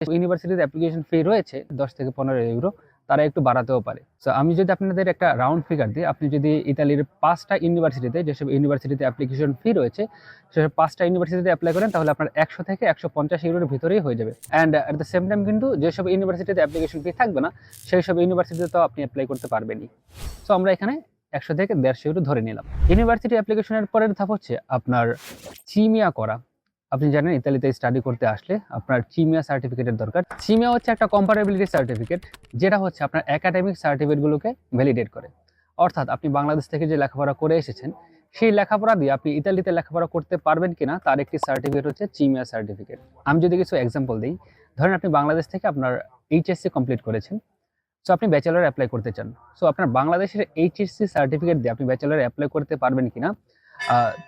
ইউনিভার্সিটিতে application fee রয়েছে 10 থেকে 15 ইউরো, তারা একটু বাড়াতেও পারে। সো আমি যদি আপনাদের একটা রাউন্ড ফিগার দিই, আপনি যদি ইতালির 5টা ইউনিভার্সিটিতে, যেসব ইউনিভার্সিটিতে অ্যাপ্লিকেশন ফি রয়েছে, সেসব 5টা ইউনিভার্সিটিতে অ্যাপ্লাই করেন, তাহলে আপনার 100 থেকে 150 ইউরোর ভিতরেই হয়ে যাবে। And at the same time কিন্তু যেসব ইউনিভার্সিটিতে অ্যাপ্লিকেশন ফি থাকবে না, সেই সব ইউনিভার্সিটিতেও আপনি অ্যাপ্লাই করতে পারবেনই। সো আমরা এখানে 100 থেকে 150 ইউরো ধরে নিলাম। ইউনিভার্সিটি অ্যাপ্লিকেশনের পরের ধাপ হচ্ছে আপনার চিমিয়া করা। আপনি জানেন ইতালিতে স্টাডি করতে আসলে আপনার চিমিয়া সার্টিফিকেটের দরকার। চিমিয়া হচ্ছে একটা কম্পারেবিলিটি সার্টিফিকেট, যেটা হচ্ছে আপনার একাডেমিক সার্টিফিকেটগুলোকে ভ্যালিডেট করে। অর্থাৎ আপনি বাংলাদেশ থেকে যে লেখাপড়া করে এসেছেন, সেই লেখাপড়া দিয়ে আপনি ইতালিতে লেখাপড়া করতে পারবেন কিনা তার একটি সার্টিফিকেট হচ্ছে চিমিয়া সার্টিফিকেট। আমি যদি কিছু এক্সাম্পল দিই, ধরেন আপনি বাংলাদেশ থেকে আপনার এইচএসসি কমপ্লিট করেছেন, সো আপনি ব্যাচেলর অ্যাপ্লাই করতে চান। সো আপনার বাংলাদেশের এইচএসসি সার্টিফিকেট দিয়ে আপনি ব্যাচেলর অ্যাপ্লাই করতে পারবেন কিনা,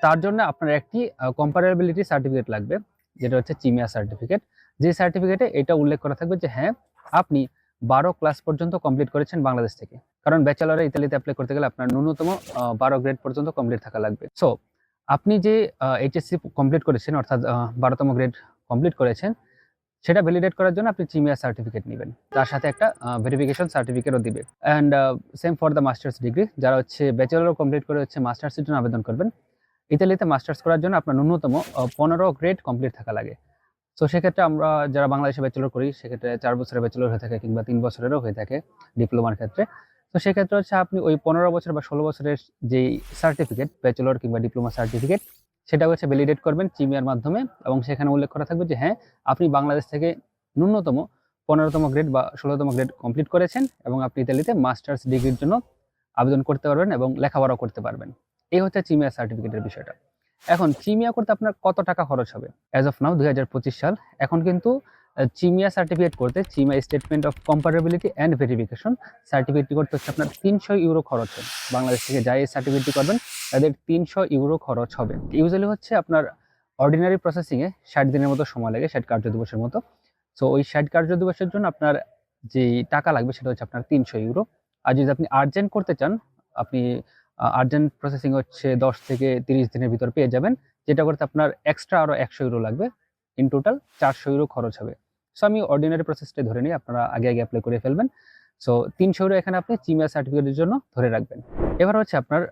তার জন্য আপনার একটি কম্পারেবিলিটি সার্টিফিকেট লাগবে, যেটা হচ্ছে চিমিয়া সার্টিফিকেট। যে সার্টিফিকেটে এটা উল্লেখ করা থাকবে যে হ্যাঁ, আপনি 12 ক্লাস পর্যন্ত কমপ্লিট করেছেন বাংলাদেশ থেকে। কারণ ব্যাচেলরে ইতালিতে অ্যাপ্লাই করতে গেলে আপনার ন্যূনতম 12 গ্রেড পর্যন্ত কমপ্লিট থাকা লাগবে। সো আপনি যে এইচএসসি কমপ্লিট করেছেন, অর্থাৎ 12তম গ্রেড কমপ্লিট করেছেন, সেটা ভ্যালিডেট করার জন্য আপনি চিমিয়া সার্টিফিকেট নেবেন। তার সাথে একটা ভেরিফিকেশন সার্টিফিকেটও দিবে। And same for the masters degree, যারা হচ্ছে ব্যাচেলরও কমপ্লিট করে হচ্ছে মাস্টার্সের জন্য আবেদন করবেন। ইতালিতে মাস্টার্স করার জন্য আপনার ন্যূনতম 15 গ্রেড কমপ্লিট থাকা লাগে। তো সেক্ষেত্রে আমরা যারা বাংলাদেশে ব্যাচেলর করি, সেক্ষেত্রে 4 বছরের ব্যাচেলর হয়ে থাকে কিংবা 3 বছরেরও হয়ে থাকে ডিপ্লোমার ক্ষেত্রে। তো সেক্ষেত্রে হচ্ছে আপনি ওই 15 বছর বা 16 বছরের যেই সার্টিফিকেট, ব্যাচেলর কিংবা ডিপ্লোমা সার্টিফিকেট, সেটা হচ্ছে ভ্যালিডেট করবেন চিমিয়ার মাধ্যমে, এবং সেখানে উল্লেখ করা থাকবে যে হ্যাঁ, আপনি বাংলাদেশ থেকে ন্যূনতম 15তম গ্রেড বা 16তম গ্রেড কমপ্লিট করেছেন এবং আপনি ইতালিতে মাস্টার্স ডিগ্রির জন্য আবেদন করতে পারবেন এবং লেখাপড়াও করতে পারবেন। এই হচ্ছে চিমিয়া সার্টিফিকেটের বিষয়টা। এখন চিমিয়া করতে আপনার কত টাকা খরচ হবে? অ্যাজ অফ নাও 2025 সাল, এখন কিন্তু চিমিয়া সার্টিফিকেট করতে, চিমিয়া statement of comparability and verification সার্টিফিকেটটি করতে হচ্ছে আপনার 300 ইউরো খরচ হবে। বাংলাদেশ থেকে যাই এই সার্টিফিকেটটি করবেন, তাদের 300 ইউরো খরচ হবে। ইউজুয়ালি হচ্ছে আপনার অর্ডিনারি প্রসেসিংয়ে 60 দিনের মতো সময় লাগে, 60 কার্য দিবসের মতো। সো ওই 60 কার্য দিবসের জন্য আপনার যে টাকা লাগবে সেটা হচ্ছে আপনার 300 ইউরো। আর যদি আপনি আর্জেন্ট করতে চান, আপনি আর্জেন্ট প্রসেসিং হচ্ছে 10 থেকে 30 দিনের ভিতর পেয়ে যাবেন, যেটা করতে আপনার এক্সট্রা আরও 100 ইউরো লাগবে। ইন টোটাল 400 ইউরো খরচ হবে। সো আমি অর্ডিনারি প্রসেসটাই ধরে নিই, আপনারা আগে আগে অ্যাপ্লাই করে ফেলবেন। সো 300 ইউরো এখানে আপনি চিমিয়া সার্টিফিকেটের জন্য ধরে রাখবেন। এবার হচ্ছে আপনার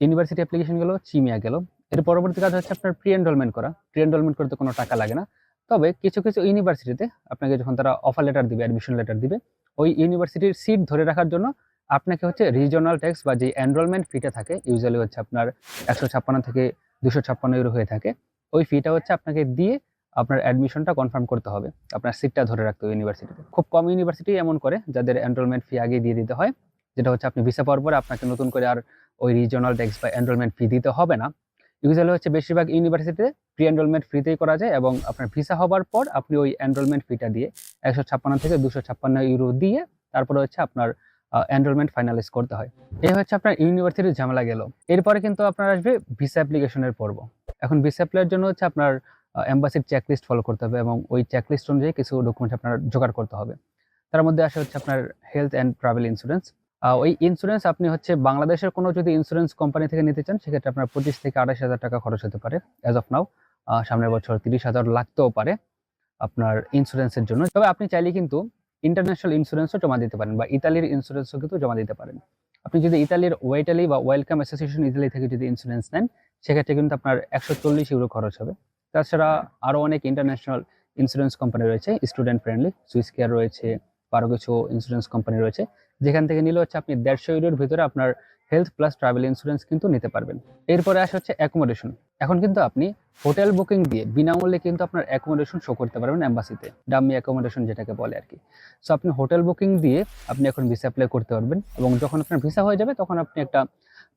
ইউনিভার্সিটি অ্যাপ্লিকেশন গেল, চিমিয়া গেল। এর পরবর্তী কাজ হচ্ছে আপনার প্রি এনরোলমেন্ট করা। প্রি এনরোলমেন্ট করতে কোনো টাকা লাগে না। তবে কিছু কিছু ইউনিভার্সিটিতে আপনাকে যখন তারা অফার লেটার দিবে, অ্যাডমিশন লেটার দিবে, ওই ইউনিভার্সিটির সিট ধরে রাখার জন্য আপনাকে হচ্ছে রিজিওনাল ট্যাক্স বা যে এনরোলমেন্ট ফিটা থাকে, ইউজুয়ালি হচ্ছে আপনার 156 থেকে 256 ইউরো হয়ে থাকে, ওই ফিটা হচ্ছে আপনাকে দিয়ে আপনার অ্যাডমিশনটা কনফার্ম করতে হবে, আপনার সিটটা ধরে রাখতে হবে ইউনিভার্সিটিতে। খুব কম ইউনিভার্সিটি এমন করে যাদের এনরোলমেন্ট ফি আগে দিয়ে দিতে হয়, যেটা হচ্ছে আপনি ভিসা পাওয়ার পরে আপনাকে নতুন করে আর ওই রিজিওনাল ট্যাক্স বা এনরোলমেন্ট ফি দিতে হবে না। ইউজুয়ালি হচ্ছে বেশিরভাগ ইউনিভার্সিটিতে প্রি এনরোলমেন্ট ফ্রিতেই করা যায়, এবং আপনার ভিসা হবার পর আপনি ওই এনরোলমেন্ট ফিটা দিয়ে 156 থেকে 256 ইউরো দিয়ে তারপরে হচ্ছে আপনার এনরোলমেন্ট ফাইনালাইজ করতে হয়। এই হচ্ছে আপনার ইউনিভার্সিটির ঝামেলা গেল। এরপরে কিন্তু আপনার আসবে ভিসা অ্যাপ্লিকেশনের পর্ব। এখন ভিসা অ্যাপ্লাইয়ের জন্য হচ্ছে আপনার এম্বাসির চেকলিস্ট ফলো করতে হবে, এবং ওই চেকলিস্ট অনুযায়ী কিছু ডকুমেন্ট আপনার জোগাড় করতে হবে। তার মধ্যে আসে হচ্ছে আপনার হেলথ অ্যান্ড ট্রাভেল ইন্স্যুরেন্স। ওই ইন্স্যুরেন্স আপনি হচ্ছে বাংলাদেশের কোনো যদি ইন্স্যুরেন্স কোম্পানি থেকে নিতে চান, সেক্ষেত্রে আপনার 25 থেকে 28,000 টাকা খরচ হতে পারে অ্যাজ অফ নাও। সামনের বছর 30,000 লাগতেও পারে আপনার ইন্স্যুরেন্সের জন্য। তবে আপনি চাইলে কিন্তু ইন্টারন্যাশনাল ইন্স্যুরেন্সও জমা দিতে পারেন, বা ইতালির ইন্স্যুরেন্সও কিন্তু জমা দিতে পারেন। আপনি যদি ইতালির ওয়েটালি বা ওয়েলকাম অ্যাসোসিয়েশন ইতালি থেকে যদি ইন্স্যুরেন্স নেন, সেক্ষেত্রে কিন্তু আপনার 140 ইউরো খরচ হবে। তাছাড়া আরও অনেক ইন্টারন্যাশনাল ইন্স্যুরেন্স কোম্পানি রয়েছে, স্টুডেন্ট ফ্রেন্ডলি, সুইস কেয়ার রয়েছে, আরও কিছু ইন্স্যুরেন্স কোম্পানি রয়েছে, যেখান থেকে নিলে হচ্ছে আপনি 150 ইউরোর ভিতরে আপনার হেলথ প্লাস ট্রাভেল ইন্স্যুরেন্স কিন্তু নিতে পারবেন। এরপরে আসে হচ্ছে অ্যাকোমোডেশন। এখন কিন্তু আপনি হোটেল বুকিং দিয়ে বিনামূল্যে কিন্তু আপনার অ্যাকোমোডেশন শো করতে পারবেন এম্বাসিতে, ডাম্মি অ্যাকোমোডেশন যেটাকে বলে আর কি। সো আপনি হোটেল বুকিং দিয়ে আপনি এখন ভিসা অ্যাপ্লাই করতে পারবেন, এবং যখন আপনার ভিসা হয়ে যাবে তখন আপনি একটা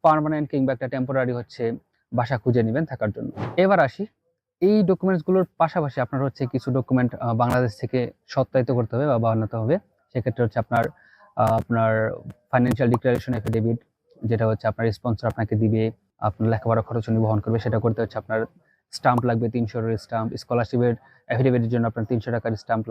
পার্মানেন্ট কিংবা একটা টেম্পোরারি হচ্ছে বাসা খুঁজে নেবেন থাকার জন্য। এবার আসি, এই ডকুমেন্টসগুলোর পাশাপাশি আপনার হচ্ছে কিছু ডকুমেন্ট বাংলাদেশ থেকে সত্যায়িত করতে হবে বা বানাতে হবে। সেক্ষেত্রে হচ্ছে আপনার আপনার ফাইন্যান্সিয়াল ডিক্লারেশন এফিডেভিট, যেটা হচ্ছে আপনার স্পন্সর আপনাকে দিবে, আপনার লেখাপড়া খরচ উনি বহন করবে, সেটা করতে হচ্ছে আপনার স্টাম্প লাগবে, 300 স্টাম্প। স্কলারশিপের এফিডেভিটের জন্য আপনার 300 টাকার স্টাম্প লাগবে।